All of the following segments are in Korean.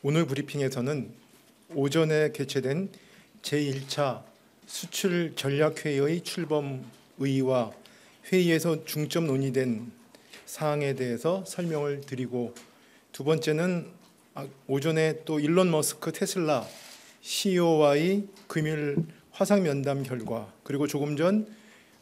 오늘 브리핑에서는 오전에 개최된 제1차 수출 전략회의의 출범 의의와 회의에서 중점 논의된 사항에 대해서 설명을 드리고, 두 번째는 오전에 또 일론 머스크 테슬라 CEO와의 금일 화상 면담 결과, 그리고 조금 전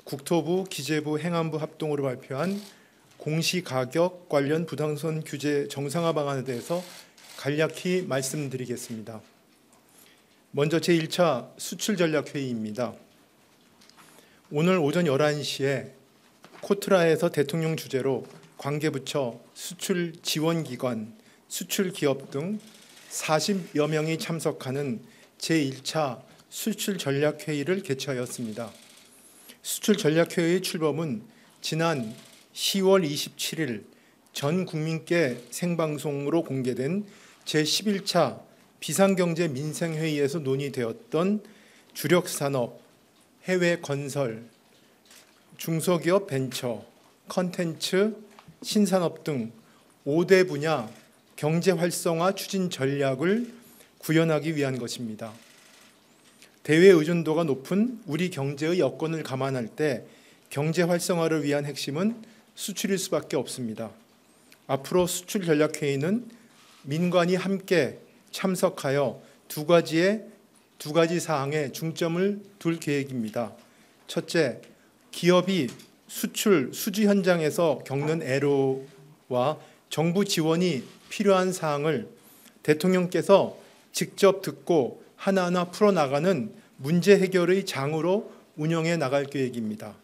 국토부, 기재부, 행안부 합동으로 발표한 공시가격 관련 부동산 규제 정상화 방안에 대해서 간략히 말씀드리겠습니다. 먼저 제1차 수출전략회의입니다. 오늘 오전 11시에 코트라에서 대통령 주재로 관계부처, 수출지원기관, 수출기업 등 40여 명이 참석하는 제1차 수출전략회의를 개최하였습니다. 수출전략회의의 출범은 지난 10월 27일 전 국민께 생방송으로 공개된 제11차 비상경제 민생회의에서 논의되었던 주력산업, 해외 건설, 중소기업 벤처, 컨텐츠, 신산업 등 5대 분야 경제 활성화 추진 전략을 구현하기 위한 것입니다. 대외 의존도가 높은 우리 경제의 여건을 감안할 때 경제 활성화를 위한 핵심은 수출일 수밖에 없습니다. 앞으로 수출 전략회의는 민관이 함께 참석하여 두 가지 사항에 중점을 둘 계획입니다. 첫째, 기업이 수주 현장에서 겪는 애로와 정부 지원이 필요한 사항을 대통령께서 직접 듣고 하나하나 풀어나가는 문제 해결의 장으로 운영해 나갈 계획입니다.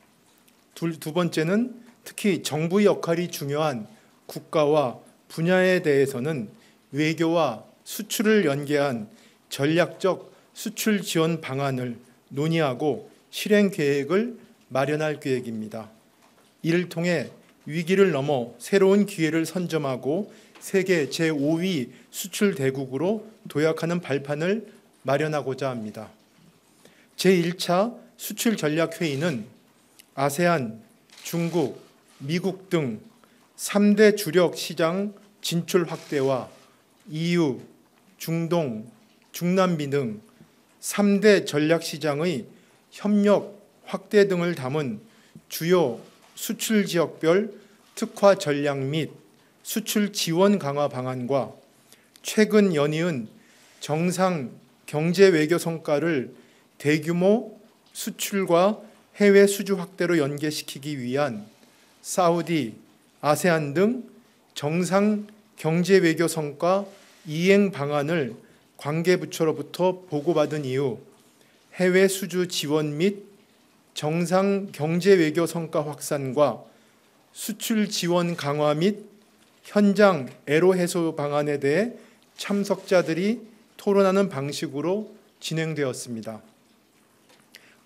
두 번째는 특히 정부의 역할이 중요한 국가와 분야에 대해서는 외교와 수출을 연계한 전략적 수출 지원 방안을 논의하고 실행 계획을 마련할 계획입니다. 이를 통해 위기를 넘어 새로운 기회를 선점하고 세계 제5위 수출 대국으로 도약하는 발판을 마련하고자 합니다. 제1차 수출 전략 회의는 아세안, 중국, 미국 등 3대 주력 시장 진출 확대와 EU, 중동, 중남미 등 3대 전략 시장의 협력 확대 등을 담은 주요 수출 지역별 특화 전략 및 수출 지원 강화 방안과 최근 연이은 정상 경제 외교 성과를 대규모 수출과 해외 수주 확대로 연계시키기 위한 사우디, 아세안 등 정상 경제 외교 성과 이행 방안을 관계부처로부터 보고받은 이후 해외 수주 지원 및 정상 경제 외교 성과 확산과 수출 지원 강화 및 현장 애로 해소 방안에 대해 참석자들이 토론하는 방식으로 진행되었습니다.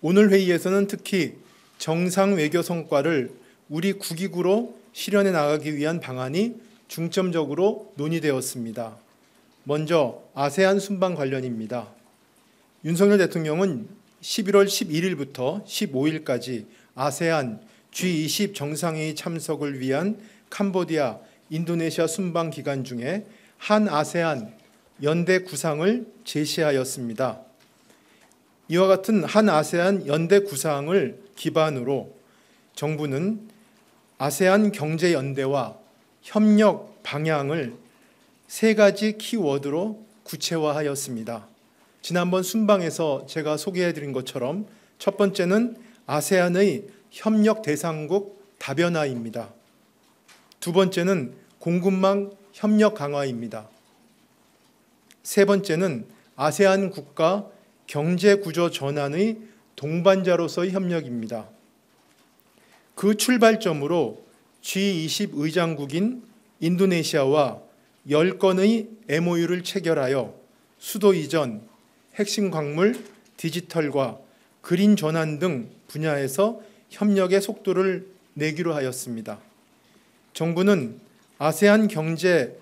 오늘 회의에서는 특히 정상 외교 성과를 우리 국익으로 실현해 나가기 위한 방안이 중점적으로 논의되었습니다. 먼저 아세안 순방 관련입니다. 윤석열 대통령은 11월 11일부터 15일까지 아세안 G20 정상회의 참석을 위한 캄보디아, 인도네시아 순방 기간 중에 한 아세안 연대 구상을 제시하였습니다. 이와 같은 한 아세안 연대 구상을 기반으로 정부는 아세안 경제연대와 협력 방향을 3가지 키워드로 구체화하였습니다. 지난번 순방에서 제가 소개해드린 것처럼 첫 번째는 아세안의 협력 대상국 다변화입니다. 두 번째는 공급망 협력 강화입니다. 세 번째는 아세안 국가 경제 구조 전환의 동반자로서의 협력입니다. 그 출발점으로 G20 의장국인 인도네시아와 10건의 MOU를 체결하여 수도 이전, 핵심 광물, 디지털과 그린 전환 등 분야에서 협력의 속도를 내기로 하였습니다. 정부는 아세안 경제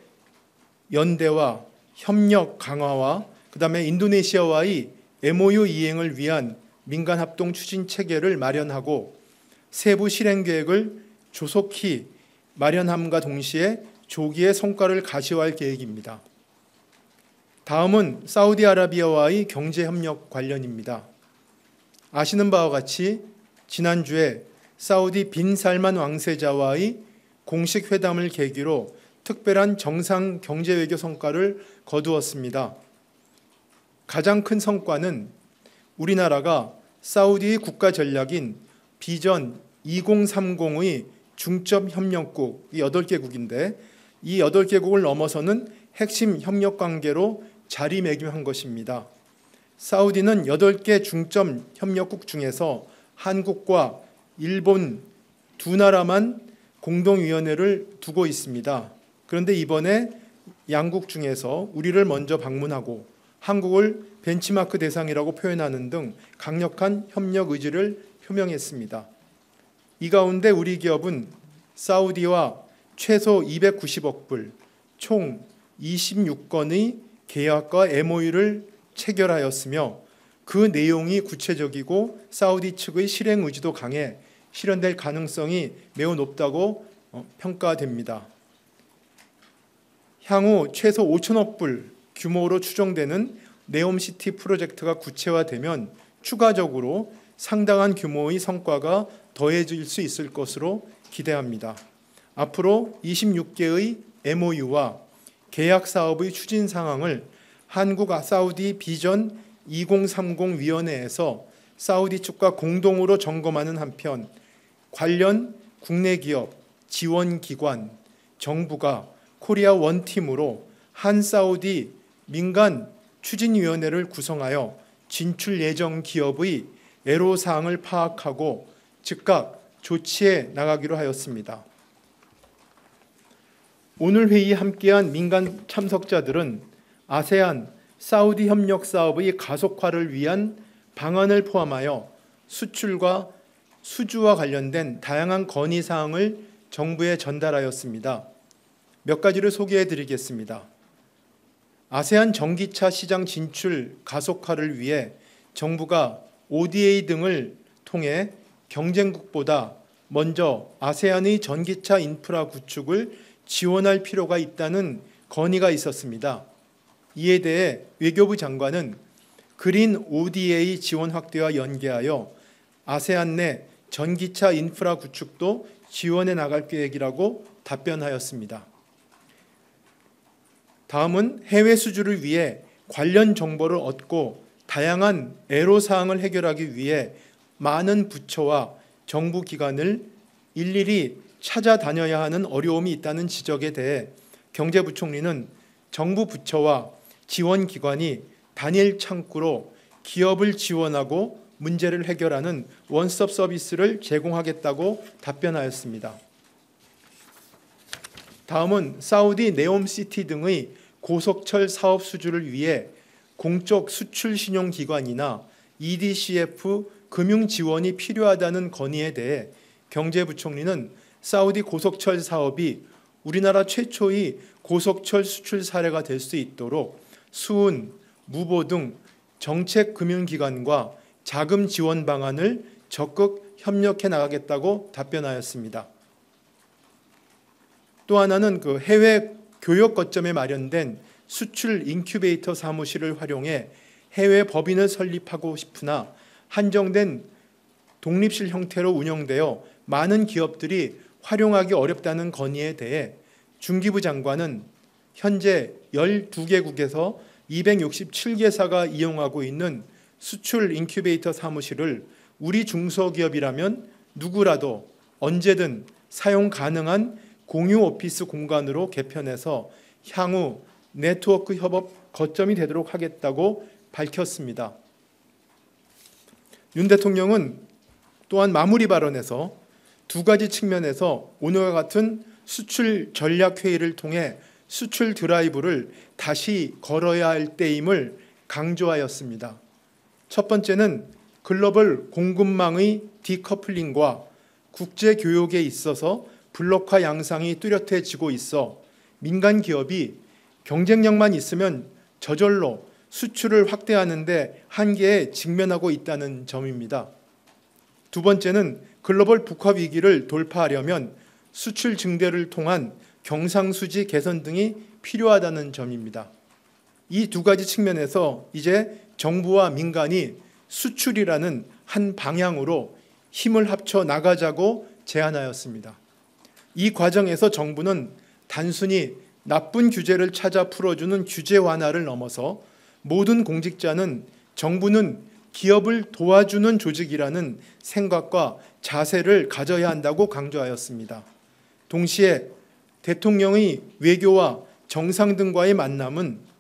연대와 협력 강화와 그다음에 인도네시아와의 MOU 이행을 위한 민간 합동 추진 체계를 마련하고 세부 실행 계획을 조속히 마련함과 동시에 조기에 성과를 가시화할 계획입니다. 다음은 사우디아라비아와의 경제협력 관련입니다. 아시는 바와 같이 지난주에 사우디 빈 살만 왕세자와의 공식 회담을 계기로 특별한 정상 경제외교 성과를 거두었습니다. 가장 큰 성과는 우리나라가 사우디의 국가 전략인 비전 2030의 중점 협력국 8개국인데 이 8개국을 넘어서는 핵심 협력 관계로 자리매김한 것입니다. 사우디는 8개 중점 협력국 중에서 한국과 일본 두 나라만 공동위원회를 두고 있습니다. 그런데 이번에 양국 중에서 우리를 먼저 방문하고 한국을 벤치마크 대상이라고 표현하는 등 강력한 협력 의지를 표명했습니다. 이 가운데 우리 기업은 사우디와 최소 290억 불, 총 26건의 계약과 MOU를 체결하였으며 그 내용이 구체적이고 사우디 측의 실행 의지도 강해 실현될 가능성이 매우 높다고 평가됩니다. 향후 최소 5천억 불 규모로 추정되는 네옴시티 프로젝트가 구체화되면 추가적으로 상당한 규모의 성과가 더해질 수 있을 것으로 기대합니다. 앞으로 26개의 MOU와 계약 사업의 추진 상황을 한국 사우디 비전 2030 위원회에서 사우디 측과 공동으로 점검하는 한편 관련 국내 기업, 지원 기관, 정부가 코리아 원팀으로 한 사우디 민간 추진위원회를 구성하여 진출 예정 기업의 애로사항을 파악하고 즉각 조치해 나가기로 하였습니다. 오늘 회의에 함께한 민간 참석자들은 아세안 사우디 협력 사업의 가속화를 위한 방안을 포함하여 수출과 수주와 관련된 다양한 건의사항을 정부에 전달하였습니다. 몇 가지를 소개해 드리겠습니다. 아세안 전기차 시장 진출 가속화를 위해 정부가 ODA 등을 통해 경쟁국보다 먼저 아세안의 전기차 인프라 구축을 지원할 필요가 있다는 건의가 있었습니다. 이에 대해 외교부 장관은 그린 ODA 지원 확대와 연계하여 아세안 내 전기차 인프라 구축도 지원해 나갈 계획이라고 답변하였습니다. 다음은 해외 수주를 위해 관련 정보를 얻고 다양한 애로사항을 해결하기 위해 많은 부처와 정부 기관을 일일이 찾아다녀야 하는 어려움이 있다는 지적에 대해 경제부총리는 정부 부처와 지원기관이 단일 창구로 기업을 지원하고 문제를 해결하는 원스톱 서비스를 제공하겠다고 답변하였습니다. 다음은 사우디 네옴시티 등의 고속철 사업 수주를 위해 공적 수출신용기관이나 EDCF 금융 지원이 필요하다는 건의에 대해 경제부총리는 사우디 고속철 사업이 우리나라 최초의 고속철 수출 사례가 될 수 있도록 수은, 무보 등 정책 금융기관과 자금 지원 방안을 적극 협력해 나가겠다고 답변하였습니다. 또 하나는 해외 교역 거점에 마련된 수출 인큐베이터 사무실을 활용해 해외 법인을 설립하고 싶으나 한정된 독립실 형태로 운영되어 많은 기업들이 활용하기 어렵다는 건의에 대해 중기부 장관은 현재 12개국에서 267개사가 이용하고 있는 수출 인큐베이터 사무실을 우리 중소기업이라면 누구라도 언제든 사용 가능한 공유 오피스 공간으로 개편해서 향후 네트워크 협업 거점이 되도록 하겠다고 밝혔습니다. 윤 대통령은 또한 마무리 발언에서 두 가지 측면에서 오늘과 같은 수출 전략 회의를 통해 수출 드라이브를 다시 걸어야 할 때임을 강조하였습니다. 첫 번째는 글로벌 공급망의 디커플링과 국제 교역에 있어서 블록화 양상이 뚜렷해지고 있어 민간 기업이 경쟁력만 있으면 저절로 수출을 확대하는 데 한계에 직면하고 있다는 점입니다. 두 번째는 글로벌 북화 위기를 돌파하려면 수출 증대를 통한 경상수지 개선 등이 필요하다는 점입니다. 이 두 가지 측면에서 이제 정부와 민간이 수출이라는 한 방향으로 힘을 합쳐 나가자고 제안하였습니다. 이 과정에서 정부는 단순히 나쁜 규제를 찾아 풀어주는 규제 완화를 넘어서 모든 공직자는 정부는 기업을 도와주는 조직이라는 생각과 자세를 가져야 한다고 강조하였습니다. 동시에 대통령의 외교와 정상 등과의 만남은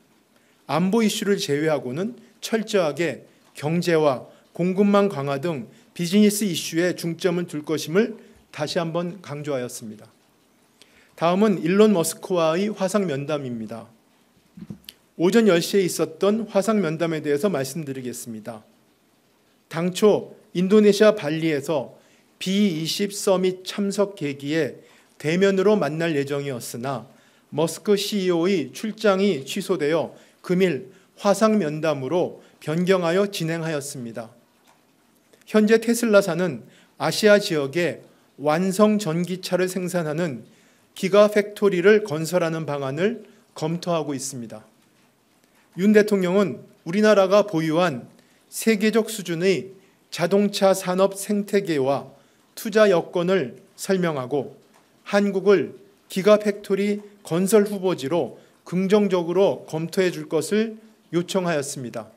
안보 이슈를 제외하고는 철저하게 경제와 공급망 강화 등 비즈니스 이슈에 중점을 둘 것임을 다시 한번 강조하였습니다. 다음은 일론 머스크와의 화상 면담입니다. 오전 10시에 있었던 화상 면담에 대해서 말씀드리겠습니다. 당초 인도네시아 발리에서 B20 서밋 참석 계기에 대면으로 만날 예정이었으나 머스크 CEO의 출장이 취소되어 금일 화상 면담으로 변경하여 진행하였습니다. 현재 테슬라사는 아시아 지역에 완성 전기차를 생산하는 기가팩토리를 건설하는 방안을 검토하고 있습니다. 윤 대통령은 우리나라가 보유한 세계적 수준의 자동차 산업 생태계와 투자 여건을 설명하고 한국을 기가팩토리 건설 후보지로 긍정적으로 검토해 줄 것을 요청하였습니다.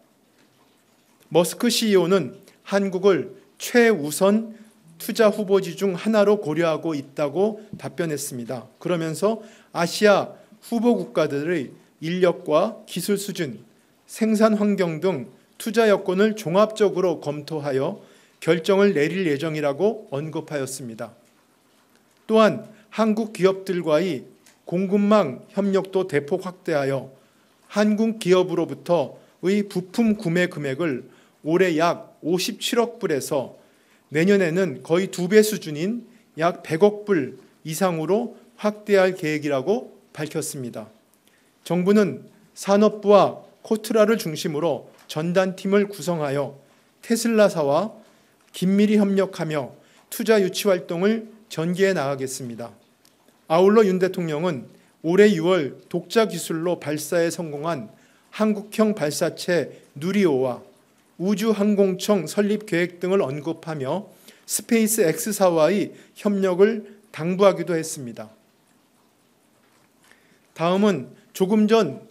머스크 CEO는 한국을 최우선 투자 후보지 중 하나로 고려하고 있다고 답변했습니다. 그러면서 아시아 후보 국가들의 인력과 기술 수준, 생산 환경 등 투자 여건을 종합적으로 검토하여 결정을 내릴 예정이라고 언급하였습니다. 또한 한국 기업들과의 공급망 협력도 대폭 확대하여 한국 기업으로부터의 부품 구매 금액을 올해 약 57억 불에서 내년에는 거의 2배 수준인 약 100억 불 이상으로 확대할 계획이라고 밝혔습니다. 정부는 산업부와 코트라를 중심으로 전단팀을 구성하여 테슬라사와 긴밀히 협력하며 투자 유치 활동을 전개해 나가겠습니다. 아울러 윤 대통령은 올해 6월 독자 기술로 발사에 성공한 한국형 발사체 누리호와 우주항공청 설립 계획 등을 언급하며 스페이스 X사와의 협력을 당부하기도 했습니다. 다음은 조금 전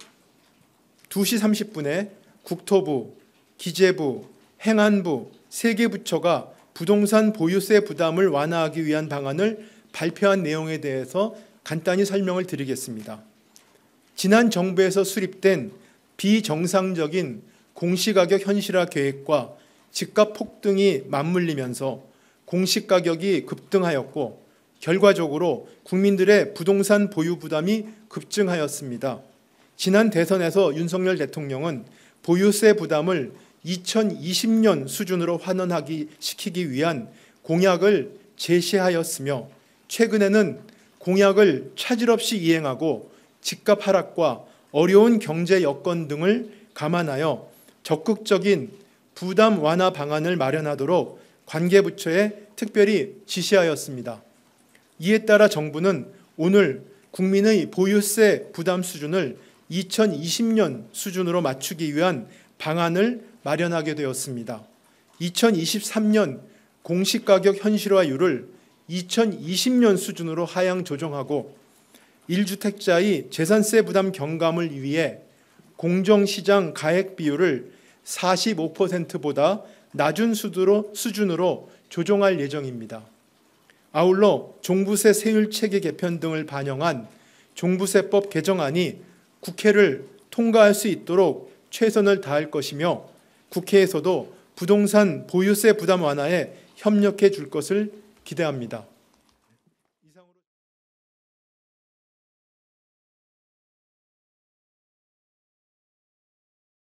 2시 30분에 국토부, 기재부, 행안부, 3개 부처가 부동산 보유세 부담을 완화하기 위한 방안을 발표한 내용에 대해서 간단히 설명을 드리겠습니다. 지난 정부에서 수립된 비정상적인 공시가격 현실화 계획과 집값 폭등이 맞물리면서 공시가격이 급등하였고 결과적으로 국민들의 부동산 보유 부담이 급증하였습니다. 지난 대선에서 윤석열 대통령은 보유세 부담을 2020년 수준으로 환원시키기 위한 공약을 제시하였으며 최근에는 공약을 차질 없이 이행하고 집값 하락과 어려운 경제 여건 등을 감안하여 적극적인 부담 완화 방안을 마련하도록 관계부처에 특별히 지시하였습니다. 이에 따라 정부는 오늘 국민의 보유세 부담 수준을 2020년 수준으로 맞추기 위한 방안을 마련하게 되었습니다. 2023년 공시가격 현실화율을 2020년 수준으로 하향 조정하고 1주택자의 재산세 부담 경감을 위해 공정시장 가액 비율을 45%보다 낮은 수준으로 조정할 예정입니다. 아울러 종부세 세율 체계 개편 등을 반영한 종부세법 개정안이 국회를 통과할 수 있도록 최선을 다할 것이며 국회에서도 부동산 보유세 부담 완화에 협력해 줄 것을 기대합니다.